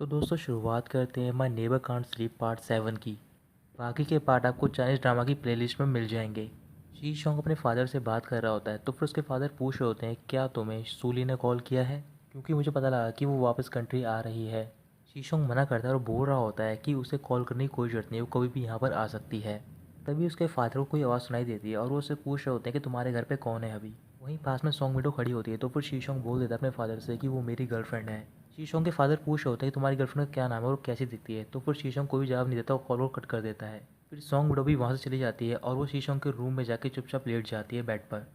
तो दोस्तों शुरुआत करते हैं my neighbour can't sleep part 7 की। बाकी के पार्ट आपको चाइनीज़ ड्रामा की प्लेलिस्ट में मिल जाएंगे। शी शोंग अपने फादर से बात कर रहा होता है तो फिर उसके फादर पूछ रहे होते हैं क्या तुम्हें सूली ने कॉल किया है, क्योंकि मुझे पता लगा कि वो वापस कंट्री आ रही है। शी शोंग मना करता है और बोल रहा होता है कि उसे कॉल करने की कोई ज़रूरत नहीं, वो कभी भी यहाँ पर आ सकती है। तभी उसके फादर को कोई आवाज़ सुनाई देती है और वो उससे पूछ रहे होते हैं कि तुम्हारे घर पे कौन है अभी। वहीं पास में सॉन्ग विडो खड़ी होती है तो फिर शी शोंग बोल देता है अपने फादर से कि वो मेरी गर्लफ्रेंड है। शीशोंग के फादर पूछ रहे होते हैं कि तुम्हारी गर्लफ्रेंड का क्या नाम है और कैसी दिखती है, तो फिर शीशोंग कोई भी जवाब नहीं देता और कॉल कट कर देता है। फिर सॉन्ग विडो भी वहाँ से चली जाती है और वो शीशोंग के रूम में जाके चुपचाप लेट जाती है बेड पर।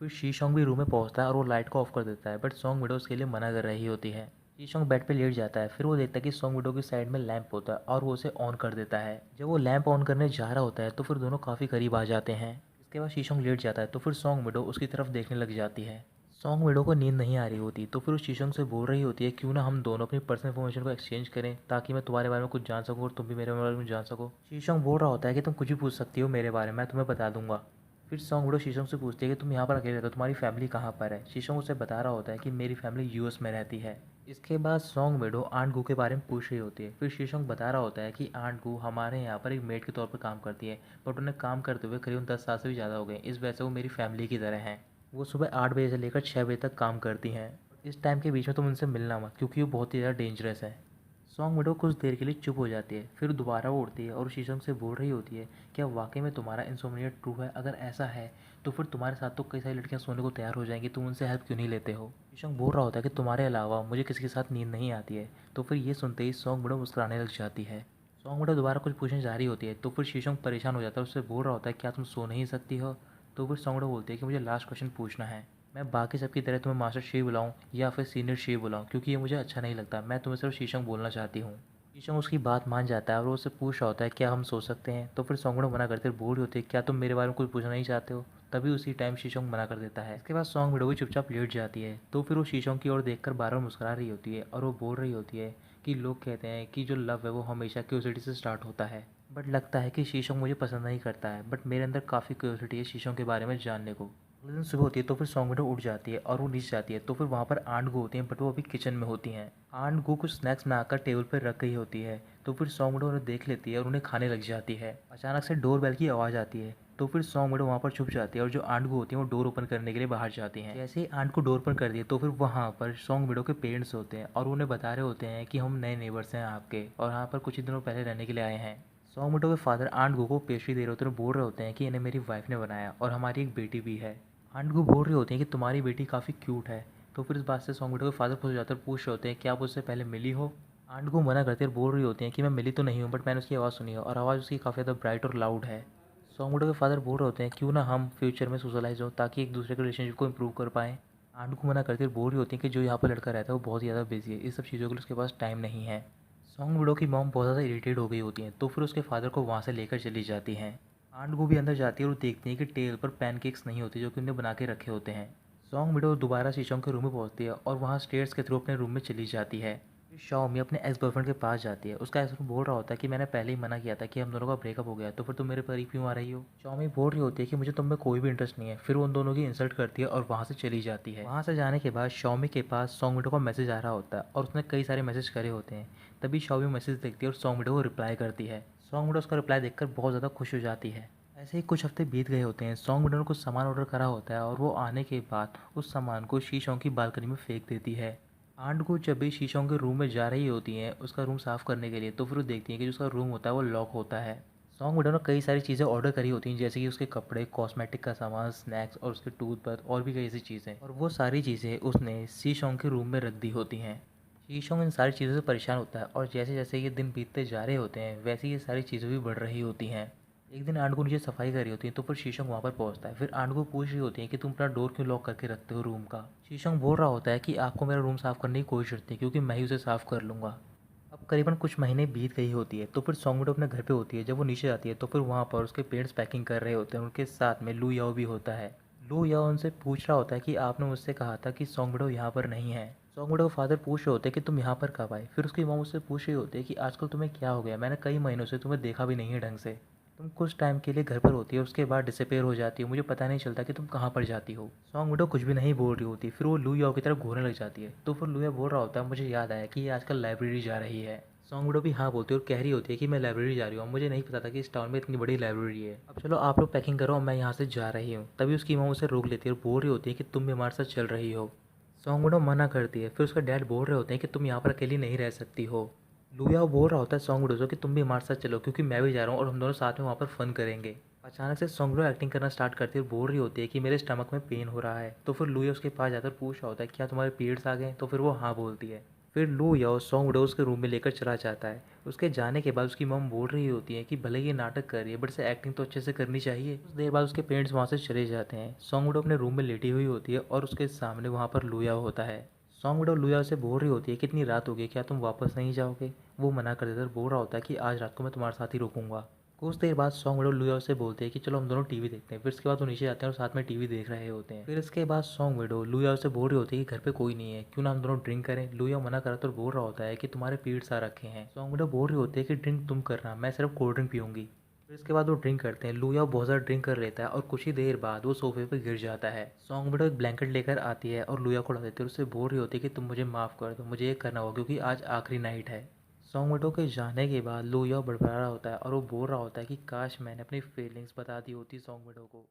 फिर शीशोंग भी रूम में पहुँचता है और वो लाइट को ऑफ कर देता है, बट सॉन्ग विडो उसके लिए मना कर रही होती है। शीशोंग बेड पे लेट जाता है, फिर वो देखता है कि सॉन्ग विडो की साइड में लैंप होता है और वो उसे ऑन कर देता है। जब वो लैंप ऑन करने जा रहा होता है तो फिर दोनों काफ़ी करीब आ जाते हैं। इसके बाद शीशोंग लेट जाता है तो फिर सॉन्ग विडो उसकी तरफ देखने लग जाती है। सॉन्ग विडो को नींद नहीं आ रही होती तो फिर उस शीशोंग से बोल रही होती है क्यों ना हम दोनों अपनी पर्सनल इन्फॉर्मेशन को एक्सचेंज करें ताकि मैं तुम्हारे बारे में कुछ जान सकूं और तुम भी मेरे बारे में जान सको। शीशोंग बोल रहा होता है कि तुम कुछ भी पूछ सकती हो मेरे बारे में, मैं तुम्हें बता दूंगा। फिर सॉन्ग विडो शीशोंग से पूछती है कि तुम यहाँ पर अकेले रहते हो, तुम्हारी फैमिली कहाँ पर है। शीशोंग उसे बता रहा होता है कि मेरी फैमिली यूएस में रहती है। इसके बाद सॉन्ग विडो आंट गू के बारे में पूछ रही होती है। फिर शीशोंग बता रहा होता है कि आंट गू हमारे यहाँ पर एक मेड के तौर पर काम करती है, बट उन्हें काम करते हुए करीबन 10 साल से भी ज़्यादा हो गए, इस वजह से वो मेरी फैमिली की तरह हैं। वो सुबह 8 बजे से लेकर 6 बजे तक काम करती हैं। इस टाइम के बीच में तुम उनसे मिलना मत, क्योंकि वो बहुत ही ज़्यादा डेंजरस है। सॉन्ग विडो कुछ देर के लिए चुप हो जाती है, फिर दोबारा वो उठती है और शीशम से बोल रही होती है क्या वाकई में तुम्हारा इंसोम्निया ट्रू है, अगर ऐसा है तो फिर तुम्हारे साथ तो कई सारी लड़कियां सोने को तैयार हो जाएंगी, तुम उनसे हेल्प क्यों नहीं लेते हो। शीशम बोल रहा होता है कि तुम्हारे अलावा मुझे किसी के साथ नींद नहीं आती है। तो फिर ये सुनते ही सॉन्ग विडो मुस्कुराने लग जाती है। सॉन्ग विडो दोबारा कुछ पूछने जा रही होती है तो फिर शीशम परेशान हो जाता है, उससे बोल रहा होता है क्या तुम सो नहीं सकती हो। तो फिर सॉन्ग विडो बोलती है कि मुझे लास्ट क्वेश्चन पूछना है, मैं बाकी सबकी तरह तुम्हें मास्टर शेफ बुलाऊं या फिर सीनियर शेफ बुलाऊं, क्योंकि ये मुझे अच्छा नहीं लगता, मैं तुम्हें सिर्फ शीशम बोलना चाहती हूँ। शीशम उसकी बात मान जाता है और वो उससे पूछ रहा होता है क्या हम सो सकते हैं। तो फिर सॉन्गड़ो मना करते बोल रही होती है क्या तुम मेरे बारे में कुछ पूछना नहीं चाहते हो। तभी उसी टाइम शीशोंग मना कर देता है। इसके बाद सॉन्ग विडो भी चुपचाप लेट जाती है तो फिर वो शीशोंग की ओर देखकर बार बार मुस्कुरा रही होती है और वो बोल रही होती है कि लोग कहते हैं कि जो लव है वो हमेशा क्यूरियोसिटी से स्टार्ट होता है, बट लगता है कि शीशोंग मुझे पसंद नहीं करता है, बट मेरे अंदर काफ़ी क्यूरियोसिटी है शीशोंग के बारे में जानने को। अगले दिन सुबह होती है तो फिर सॉन्ग विंडो उठ जाती है और वो नीचे जाती है तो फिर वहाँ पर आंट गो होती हैं, बट वो अभी किचन में होती हैं। आंट गो कुछ स्नैक्स बनाकर टेबल पर रख गई होती है तो फिर सॉन्ग विंडो उन्हें देख लेती है और उन्हें खाने लग जाती है। अचानक से डोर बेल की आवाज़ आती है तो फिर सॉन्ग विंडो वहाँ पर छुप जाती है और जो आंट गो होती है वो डोर ओपन करने के लिए बाहर जाती हैं। जैसे ही आंट को डोर ओपन कर दिए तो फिर वहाँ पर सॉन्ग विंडो के पेरेंट्स होते हैं और उन्हें बता रहे होते हैं कि हम नए नेबर्स हैं आपके और यहाँ पर कुछ ही दिनों पहले रहने के लिए आए हैं। सॉन्ग विंडो के फादर आंट गो को पेस्ट्री दे रहे होते हैं और बोल रहे होते हैं कि इन्हें मेरी वाइफ ने बनाया और हमारी एक बेटी भी है। आंट को बोल रही होती हैं कि तुम्हारी बेटी काफ़ी क्यूट है। तो फिर इस बात से सॉन्ग विडो के फादर खुश हो जाते हैं और पूछ रहे होते हैं क्या आप उससे पहले मिली हो। आंट को मना करते और बोल रही होती हैं कि मैं मिली तो नहीं हूँ, बट मैंने उसकी आवाज़ सुनी है और आवाज़ उसकी काफ़ी ज़्यादा ब्राइट और लाउड है। सॉन्ग विडो के फादर बोल रहे होते हैं क्यों ना हम फ्यूचर में सोशलाइज हो ताकि एक दूसरे के रिलेशनशिप को इम्प्रूव कर पाएँ। आंट को मना करते हुए बोल रही होती हैं कि जो यहाँ पर लड़का रहता है वो बहुत ज़्यादा बिजी है, इस सब चीज़ों के लिए उसके पास टाइम नहीं है। सॉन्ग विडो की मॉम बहुत ज़्यादा इरिटेट हो गई होती हैं तो फिर उसके फादर को वहाँ से लेकर चली जाती हैं। आंट को भी अंदर जाती है और देखती है कि टेबल पर पैनकेक्स नहीं होते जो कि उन्हें बना के रखे होते हैं। सॉन्ग विडो दोबारा शीशोंग के रूम में पहुंचती है और वहां स्टेयर्स के थ्रू अपने रूम में चली जाती है। फिर शाओमी अपने एक्स बॉयफ्रेंड के पास जाती है, उसका एक्स बोल रहा होता है कि मैंने पहले ही मना किया था कि हम दोनों का ब्रेकअप हो गया, तो फिर तुम मेरे करीब क्यों आ रही हो। शाओमी बोल रही होती है कि मुझे तुम में कोई भी इंटरेस्ट नहीं है, फिर वो उन दोनों की इंसल्ट करती है और वहाँ से चली जाती है। वहाँ से जाने के बाद शाओमी के पास सॉन्ग विडो का मैसेज आ रहा होता है और उसने कई सारे मैसेज करे होते हैं। तभी शाओमी मैसेज देखती है और सॉन्ग विडो को रिप्लाई करती है। सॉन्ग विडो उसका रिप्लाई देखकर बहुत ज़्यादा खुश हो जाती है। ऐसे ही कुछ हफ्ते बीत गए होते हैं। सॉन्ग विंडो ने कुछ सामान ऑर्डर करा होता है और वो आने के बाद उस सामान को शीशों की बालकनी में फेंक देती है। आंट को जब भी शीशों के रूम में जा रही होती हैं उसका रूम साफ़ करने के लिए, तो फिर वो देखती हैं कि जो उसका रूम होता है वो लॉक होता है। सॉन्ग विंडो ने कई सारी चीज़ें ऑर्डर करी होती हैं जैसे कि उसके कपड़े, कॉस्मेटिक का सामान, स्नैक्स और उसके टूथब्रश और भी कई ऐसी चीज़ें, और वो सारी चीज़ें उसने शीशोंग के रूम में रख दी होती हैं। शीशोंग इन सारी चीज़ों से परेशान होता है और जैसे जैसे ये दिन बीतते जा रहे होते हैं वैसे ये सारी चीज़ें भी बढ़ रही होती हैं। एक दिन आंट को नीचे सफाई कर रही होती है तो फिर शीशोंग वहाँ पर पहुँचता है। फिर आंट को पूछ रही होती है कि तुम अपना डोर क्यों लॉक करके रखते हो रूम का। शीशोंग बोल रहा होता है कि आपको मेरा रूम साफ़ करने की कोई ज़रूरत नहीं, क्योंकि मैं ही उसे साफ़ कर लूँगा। अब करीबन कुछ महीने बीत गई होती है तो फिर सॉन्ग विडो अपने घर पे होती है। जब वो नीचे आती है तो फिर वहाँ पर उसके पेरेंट्स पैकिंग कर रहे होते हैं, उनके साथ में लू याओ भी होता है। लू याओ उनसे पूछ रहा होता है कि आपने मुझसे कहा था कि सॉन्ग विडो यहाँ पर नहीं है। सॉन्ग विडो का फादर पूछ रहे होते हैं कि तुम यहाँ पर कब आए। फिर उसकी मॉम उससे पूछ रही होती है कि आजकल तुम्हें क्या हो गया, मैंने कई महीनों से तुम्हें देखा भी नहीं है ढंग से। तुम कुछ टाइम के लिए घर पर होती है, उसके बाद डिसअपेयर हो जाती हो, मुझे पता नहीं चलता कि तुम कहाँ पर जाती हो। सॉन्ग विडो कुछ भी नहीं बोल रही होती, फिर वो लू याओ की तरफ घूरने लग जाती है। तो फिर लू याओ बोल रहा होता है मुझे याद आया कि ये आजकल लाइब्रेरी जा रही है। सॉन्ग विडो भी हाँ बोलती है और कह रही होती है कि मैं लाइब्रेरी जा रही हूँ, मुझे नहीं पता था कि इस टाउन में इतनी बड़ी लाइब्रेरी है। अब चलो आप लोग पैकिंग करो, मैं यहाँ से जा रही हूँ। तभी उसकी माँ उसे रोक लेती है और बोल रही होती है कि तुम भी हमारे साथ चल रही हो। सॉन्ग विडो मना करती है। फिर उसका डैड बोल रहे होते हैं कि तुम यहाँ पर अकेली नहीं रह सकती हो। लुयाओ बोल रहा होता है सॉन्ग विडो से कि तुम भी हमारे साथ चलो, क्योंकि मैं भी जा रहा हूँ और हम दोनों साथ में वहाँ पर फन करेंगे। अचानक से सॉन्ग विडो एक्टिंग करना स्टार्ट करती है और बोल रही होती है कि मेरे स्टमक में पेन हो रहा है। तो फिर लुया उसके पास जाकर पूछ रहा होता है क्या तुम्हारे पीरियड्स आ गए, तो फिर वो हाँ बोलती है। फिर लू याओ सॉन्ग विडो उसके रूम में लेकर चला जाता है। उसके जाने के बाद उसकी मम बोल रही होती है कि भले ये नाटक कर रही है बट से एक्टिंग तो अच्छे से करनी चाहिए। कुछ देर बाद उसके पेरेंट्स वहाँ से चले जाते हैं। सॉन्ग विडो अपने रूम में लेटी हुई होती है और उसके सामने वहाँ पर लू याओ होता है। सॉन्ग विडो लुया से बोल रही होती है कितनी रात हो गई, क्या तुम वापस नहीं जाओगे। वो मना कर देता है, बोल रहा होता है कि आज रात को मैं तुम्हारे साथ ही रुकूंगा। कुछ देर बाद सॉन्ग विडो लुया से बोलते हैं कि चलो हम दोनों टीवी देखते हैं। फिर इसके बाद वो नीचे जाते हैं और साथ में टीवी देख रहे होते हैं। फिर इसके बाद सॉन्ग विडो लुया से बोल रही होती है कि घर पे कोई नहीं है, क्यों ना हम दोनों ड्रिंक करें। लुया मना करा तो बोल रहा होता है कि तुम्हारे पीरियड्स आ रखे हैं। सॉन्ग विडो बोल रही होती है कि ड्रिंक तुम करना, मैं सिर्फ कोल्ड ड्रिंक पीऊंगी। फिर इसके बाद वो ड्रिंक करते हैं। लुया बहुत ज़्यादा ड्रिंक कर लेता है और कुछ ही देर बाद वो सोफे पर गिर जाता है। सॉन्ग विडो एक ब्लैंकेट लेकर आती है और लुया को उड़ा देती है और उससे बोल रही होती है कि तुम मुझे माफ़ कर दो, मुझे ये करना होगा क्योंकि आज आखिरी नाइट है। सॉन्ग विडो के जाने के बाद लुया बड़बड़ा रहा होता है और वो बोल रहा होता है कि काश मैंने अपनी फीलिंग्स बता दी होती सॉन्ग विडो को।